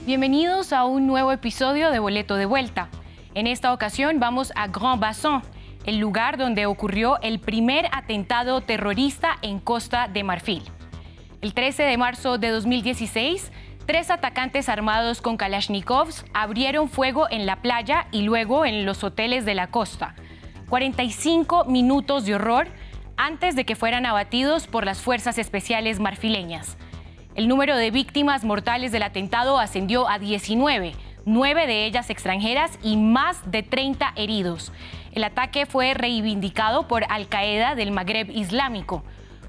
Bienvenidos a un nuevo episodio de Boleto de Vuelta. En esta ocasión vamos a Grand Bassam, el lugar donde ocurrió el primer atentado terrorista en Costa de Marfil. El 13 de marzo de 2016, 3 atacantes armados con Kalashnikovs abrieron fuego en la playa y luego en los hoteles de la costa. 45 minutos de horror antes de que fueran abatidos por las fuerzas especiales marfileñas. El número de víctimas mortales del atentado ascendió a 19, 9 de ellas extranjeras y más de 30 heridos. El ataque fue reivindicado por Al-Qaeda del Magreb Islámico.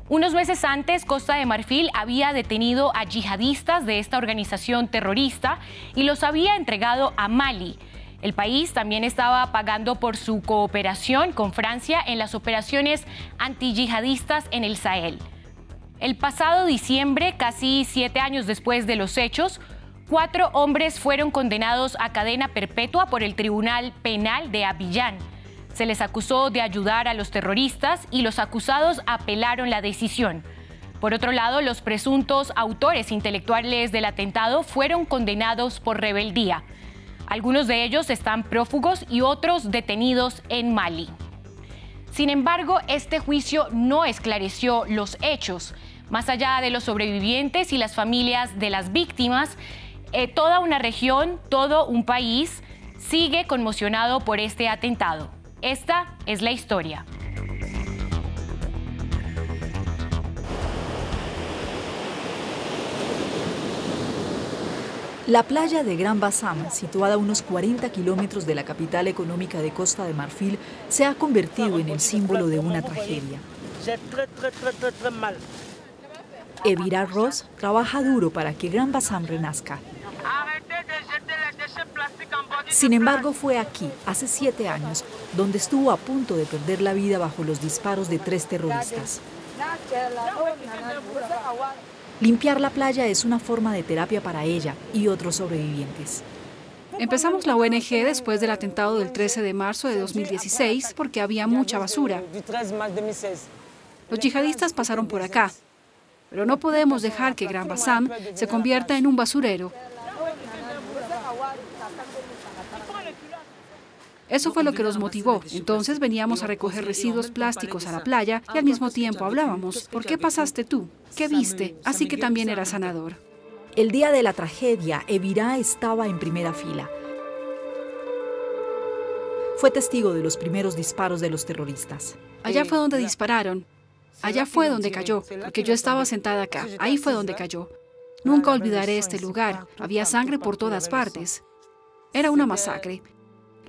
Unos meses antes, Costa de Marfil había detenido a yihadistas de esta organización terrorista y los había entregado a Mali. El país también estaba pagando por su cooperación con Francia en las operaciones antiyihadistas en el Sahel. El pasado diciembre, casi 7 años después de los hechos, 4 hombres fueron condenados a cadena perpetua por el Tribunal Penal de Abiyán. Se les acusó de ayudar a los terroristas y los acusados apelaron la decisión. Por otro lado, los presuntos autores intelectuales del atentado fueron condenados por rebeldía. Algunos de ellos están prófugos y otros detenidos en Mali. Sin embargo, este juicio no esclareció los hechos. Más allá de los sobrevivientes y las familias de las víctimas, toda una región, todo un país sigue conmocionado por este atentado. Esta es la historia. La playa de Grand Bassam, situada a unos 40 kilómetros de la capital económica de Costa de Marfil, se ha convertido en el símbolo de una tragedia. Evira Ross trabaja duro para que Grand Bassam renazca. Sin embargo, fue aquí, hace 7 años, donde estuvo a punto de perder la vida bajo los disparos de 3 terroristas. Limpiar la playa es una forma de terapia para ella y otros sobrevivientes. Empezamos la ONG después del atentado del 13 de marzo de 2016 porque había mucha basura. Los yihadistas pasaron por acá, pero no podemos dejar que Grand Bassam se convierta en un basurero. Eso fue lo que nos motivó. Entonces veníamos a recoger residuos plásticos a la playa y al mismo tiempo hablábamos. ¿Por qué pasaste tú? ¿Qué viste? Así que también era sanador. El día de la tragedia, Evira estaba en primera fila. Fue testigo de los primeros disparos de los terroristas. Allá fue donde dispararon. Allá fue donde cayó, porque yo estaba sentada acá. Ahí fue donde cayó. Nunca olvidaré este lugar. Había sangre por todas partes. Era una masacre.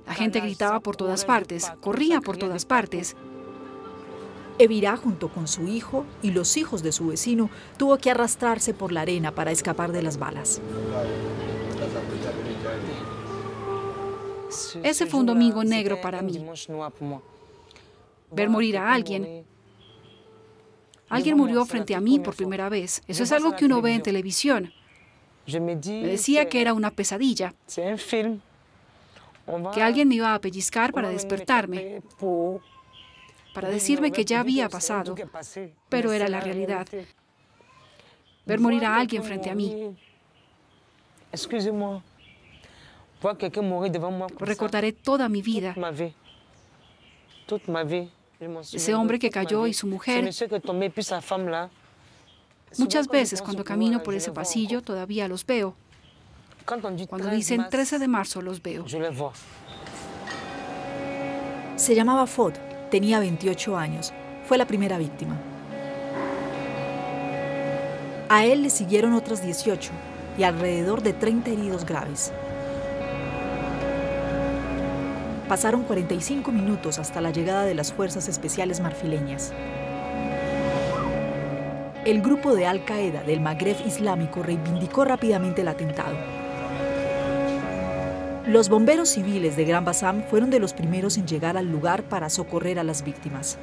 La gente gritaba por todas partes, corría por todas partes. Evira, junto con su hijo y los hijos de su vecino, tuvo que arrastrarse por la arena para escapar de las balas. Ese fue un domingo negro para mí. Ver morir a alguien. Alguien murió frente a mí por primera vez. Eso es algo que uno ve en televisión. Me decía que era una pesadilla. Que alguien me iba a pellizcar para despertarme, para decirme que ya había pasado, pero era la realidad. Ver morir a alguien frente a mí. Lo recordaré toda mi vida. Ese hombre que cayó y su mujer. Muchas veces cuando camino por ese pasillo todavía los veo. Cuando dicen 13 de marzo los veo. Se llamaba Fod, tenía 28 años. Fue la primera víctima. A él le siguieron otras 18 y alrededor de 30 heridos graves. Pasaron 45 minutos hasta la llegada de las fuerzas especiales marfileñas. El grupo de Al-Qaeda del Magreb Islámico reivindicó rápidamente el atentado. Los bomberos civiles de Grand Bassam fueron de los primeros en llegar al lugar para socorrer a las víctimas.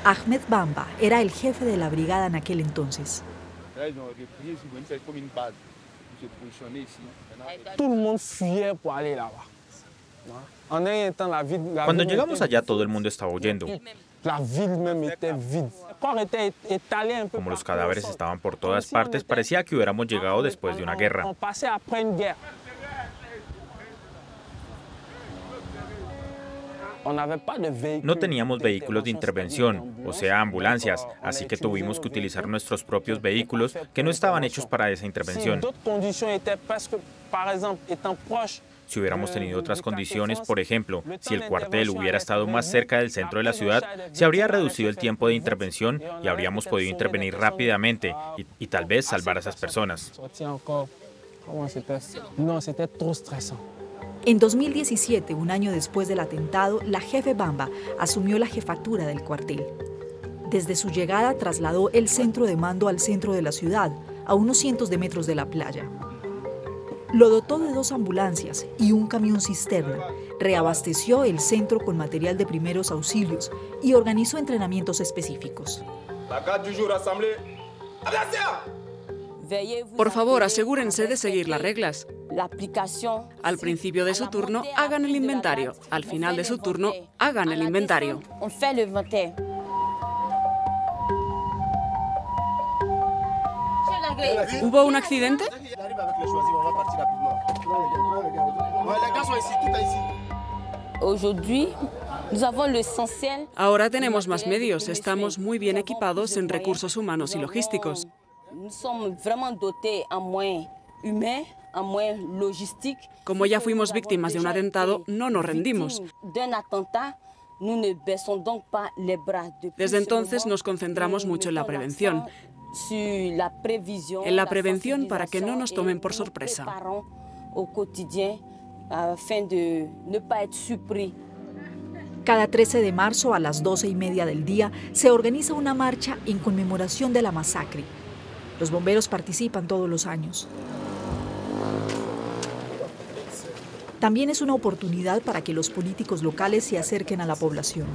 Ahmed Bamba era el jefe de la brigada en aquel entonces. Cuando llegamos allá todo el mundo estaba huyendo. Como los cadáveres estaban por todas partes, parecía que hubiéramos llegado después de una guerra. No teníamos vehículos de intervención, o sea, ambulancias, así que tuvimos que utilizar nuestros propios vehículos que no estaban hechos para esa intervención. Si hubiéramos tenido otras condiciones, por ejemplo, si el cuartel hubiera estado más cerca del centro de la ciudad, se habría reducido el tiempo de intervención y habríamos podido intervenir rápidamente y tal vez salvar a esas personas. En 2017, un año después del atentado, la jefe Bamba asumió la jefatura del cuartel. Desde su llegada trasladó el centro de mando al centro de la ciudad, a unos cientos de metros de la playa. Lo dotó de 2 ambulancias y un camión cisterna, reabasteció el centro con material de primeros auxilios y organizó entrenamientos específicos. Por favor, asegúrense de seguir las reglas. Al principio de su turno, hagan el inventario. Al final de su turno, hagan el inventario. ¿Hubo un accidente? Ahora tenemos más medios. Estamos muy bien equipados en recursos humanos y logísticos. Como ya fuimos víctimas de un atentado, no nos rendimos. Desde entonces nos concentramos mucho en la prevención. En la prevención para que no nos tomen por sorpresa. Cada 13 de marzo a las 12:30 del día se organiza una marcha en conmemoración de la masacre. Los bomberos participan todos los años. También es una oportunidad para que los políticos locales se acerquen a la población.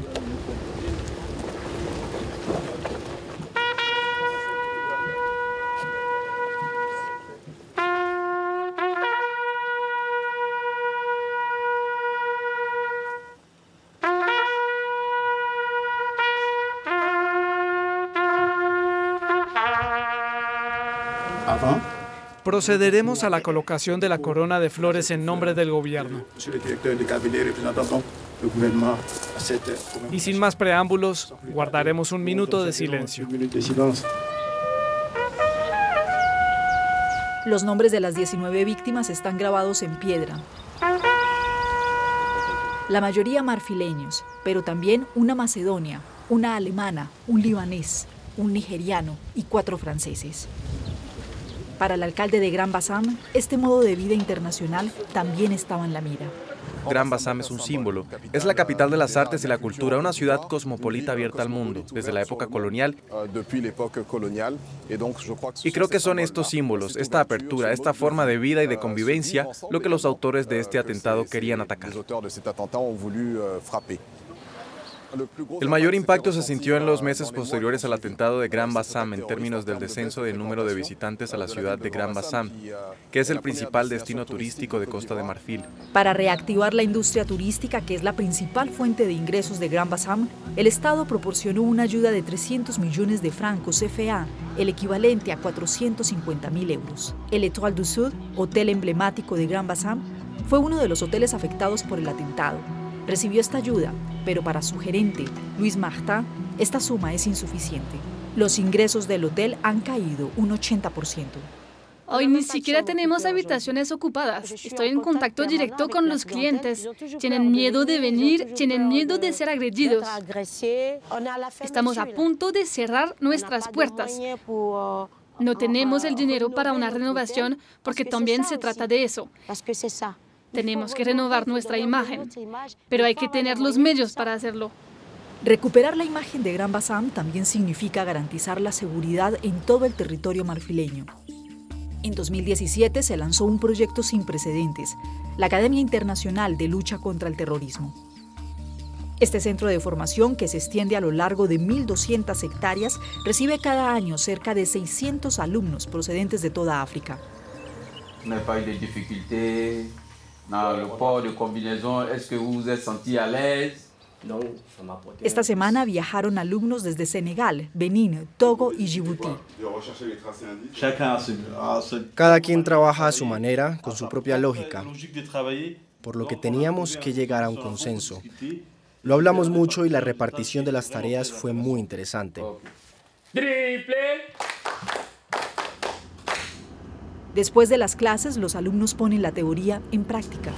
Procederemos a la colocación de la corona de flores en nombre del gobierno. Y sin más preámbulos, guardaremos un minuto de silencio. Los nombres de las 19 víctimas están grabados en piedra. La mayoría marfileños, pero también una macedonia, una alemana, un libanés, un nigeriano y 4 franceses. Para el alcalde de Gran Bassam, este modo de vida internacional también estaba en la mira. Gran Bassam es un símbolo. Es la capital de las artes y la cultura, una ciudad cosmopolita abierta al mundo, desde la época colonial. Y creo que son estos símbolos, esta apertura, esta forma de vida y de convivencia, lo que los autores de este atentado querían atacar. El mayor impacto se sintió en los meses posteriores al atentado de Gran Bassam en términos del descenso del número de visitantes a la ciudad de Gran Bassam, que es el principal destino turístico de Costa de Marfil. Para reactivar la industria turística, que es la principal fuente de ingresos de Gran Bassam, el Estado proporcionó una ayuda de 300 millones de francos CFA, el equivalente a 450.000 euros. El Étoile du Sud, hotel emblemático de Gran Bassam, fue uno de los hoteles afectados por el atentado. Recibió esta ayuda, pero para su gerente, Luis Martin, esta suma es insuficiente. Los ingresos del hotel han caído un 80%. Hoy ni siquiera tenemos habitaciones ocupadas. Estoy en contacto directo con los clientes. Tienen miedo de venir, tienen miedo de ser agredidos. Estamos a punto de cerrar nuestras puertas. No tenemos el dinero para una renovación porque también se trata de eso. Tenemos que renovar nuestra imagen, pero hay que tener los medios para hacerlo. Recuperar la imagen de Gran Bassam también significa garantizar la seguridad en todo el territorio marfileño. En 2017 se lanzó un proyecto sin precedentes, la Academia Internacional de Lucha contra el Terrorismo. Este centro de formación, que se extiende a lo largo de 1.200 hectáreas, recibe cada año cerca de 600 alumnos procedentes de toda África. Dans le port de combinaison, est-ce que vous vous êtes senti à l'aise? Esta semana viajaron alumnos desde Senegal, Benín, Togo y Djibouti. Cada quien trabaja a su manera, con su propia lógica, por lo que teníamos que llegar a un consenso. Lo hablamos mucho y la repartición de las tareas fue muy interesante. Después de las clases, los alumnos ponen la teoría en práctica.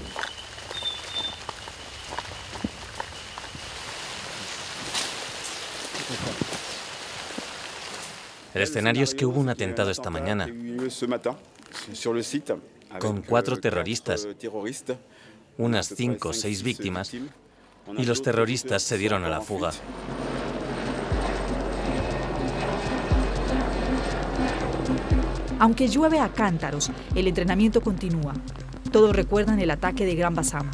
El escenario es que hubo un atentado esta mañana, con 4 terroristas, unas 5 o 6 víctimas, y los terroristas se dieron a la fuga. Aunque llueve a cántaros, el entrenamiento continúa. Todos recuerdan el ataque de Gran Bassam.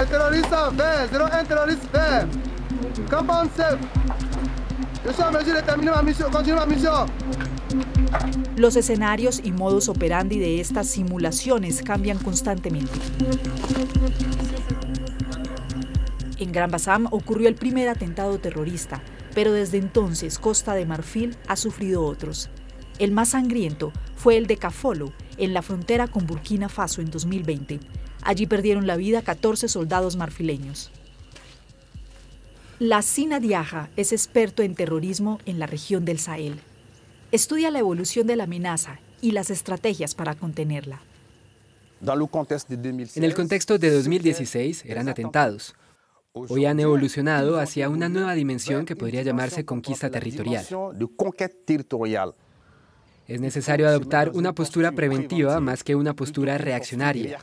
Terrorista, ven, 01 terrorista, ven. Compound safe. Yo soy mesure de terminar la misión, continúa la misión. Los escenarios y modus operandi de estas simulaciones cambian constantemente. En Gran Bassam ocurrió el primer atentado terrorista, pero desde entonces Costa de Marfil ha sufrido otros. El más sangriento fue el de Kafolo, en la frontera con Burkina Faso en 2020. Allí perdieron la vida 14 soldados marfileños. Lassina Diaja es experto en terrorismo en la región del Sahel. Estudia la evolución de la amenaza y las estrategias para contenerla. En el contexto de 2016 eran atentados. Hoy han evolucionado hacia una nueva dimensión que podría llamarse conquista territorial. Es necesario adoptar una postura preventiva más que una postura reaccionaria.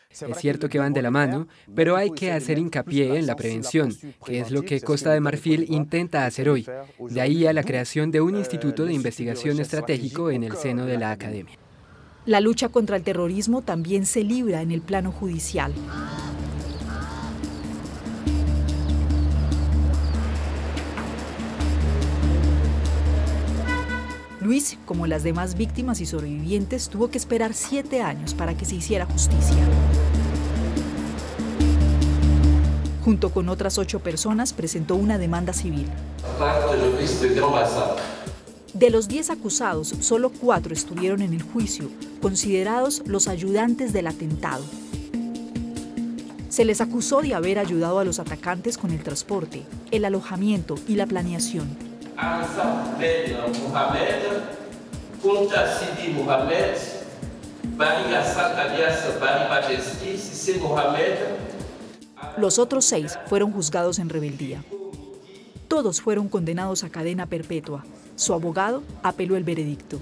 Es cierto que van de la mano, pero hay que hacer hincapié en la prevención, que es lo que Costa de Marfil intenta hacer hoy. De ahí a la creación de un instituto de investigación estratégico en el seno de la academia. La lucha contra el terrorismo también se libra en el plano judicial. Luis, como las demás víctimas y sobrevivientes, tuvo que esperar 7 años para que se hiciera justicia. Junto con otras 8 personas, presentó una demanda civil. De los 10 acusados, solo 4 estuvieron en el juicio, considerados los ayudantes del atentado. Se les acusó de haber ayudado a los atacantes con el transporte, el alojamiento y la planeación. Los otros 6 fueron juzgados en rebeldía. Todos fueron condenados a cadena perpetua. Su abogado apeló el veredicto.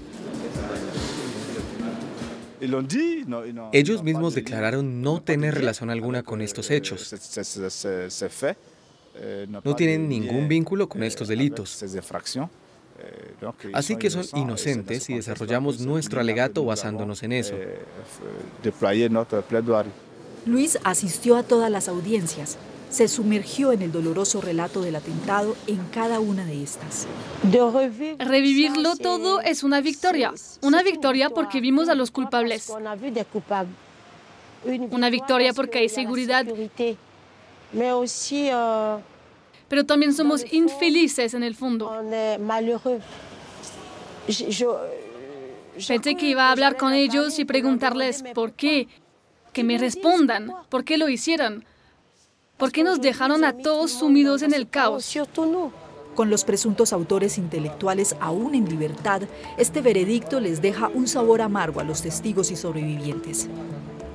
Ellos mismos declararon no tener relación alguna con estos hechos. No tienen ningún vínculo con estos delitos. Así que son inocentes y desarrollamos nuestro alegato basándonos en eso. Luis asistió a todas las audiencias. Se sumergió en el doloroso relato del atentado en cada una de estas. Revivirlo todo es una victoria. Una victoria porque vimos a los culpables. Una victoria porque hay seguridad. Pero también somos infelices en el fondo. Pensé que iba a hablar con ellos y preguntarles por qué. Que me respondan por qué lo hicieron. ¿Por qué nos dejaron a todos sumidos en el caos? Con los presuntos autores intelectuales aún en libertad, este veredicto les deja un sabor amargo a los testigos y sobrevivientes.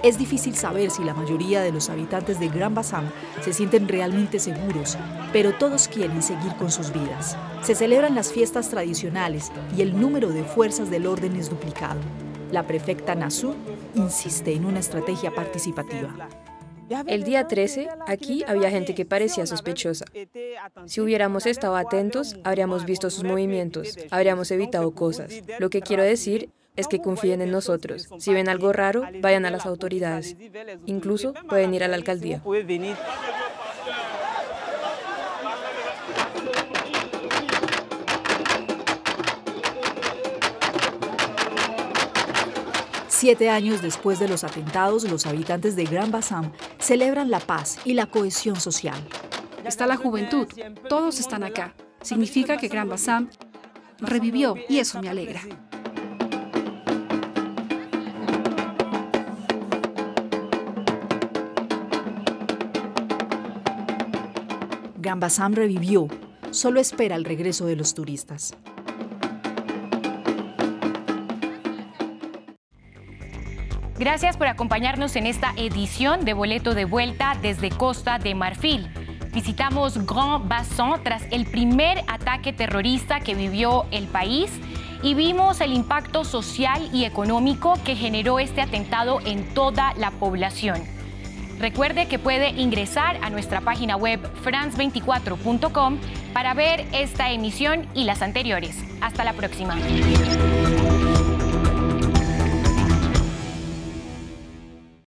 Es difícil saber si la mayoría de los habitantes de Gran Bassam se sienten realmente seguros, pero todos quieren seguir con sus vidas. Se celebran las fiestas tradicionales y el número de fuerzas del orden es duplicado. La prefecta Nassou insiste en una estrategia participativa. El día 13, aquí había gente que parecía sospechosa. Si hubiéramos estado atentos, habríamos visto sus movimientos, habríamos evitado cosas. Lo que quiero decir es que confíen en nosotros. Si ven algo raro, vayan a las autoridades. Incluso pueden ir a la alcaldía. 7 años después de los atentados, los habitantes de Grand Bassam celebran la paz y la cohesión social. Está la juventud, todos están acá. Significa que Grand Bassam revivió y eso me alegra. Grand Bassam revivió, solo espera el regreso de los turistas. Gracias por acompañarnos en esta edición de Boleto de Vuelta desde Costa de Marfil. Visitamos Grand Bassam tras el primer ataque terrorista que vivió el país y vimos el impacto social y económico que generó este atentado en toda la población. Recuerde que puede ingresar a nuestra página web france24.com para ver esta emisión y las anteriores. Hasta la próxima.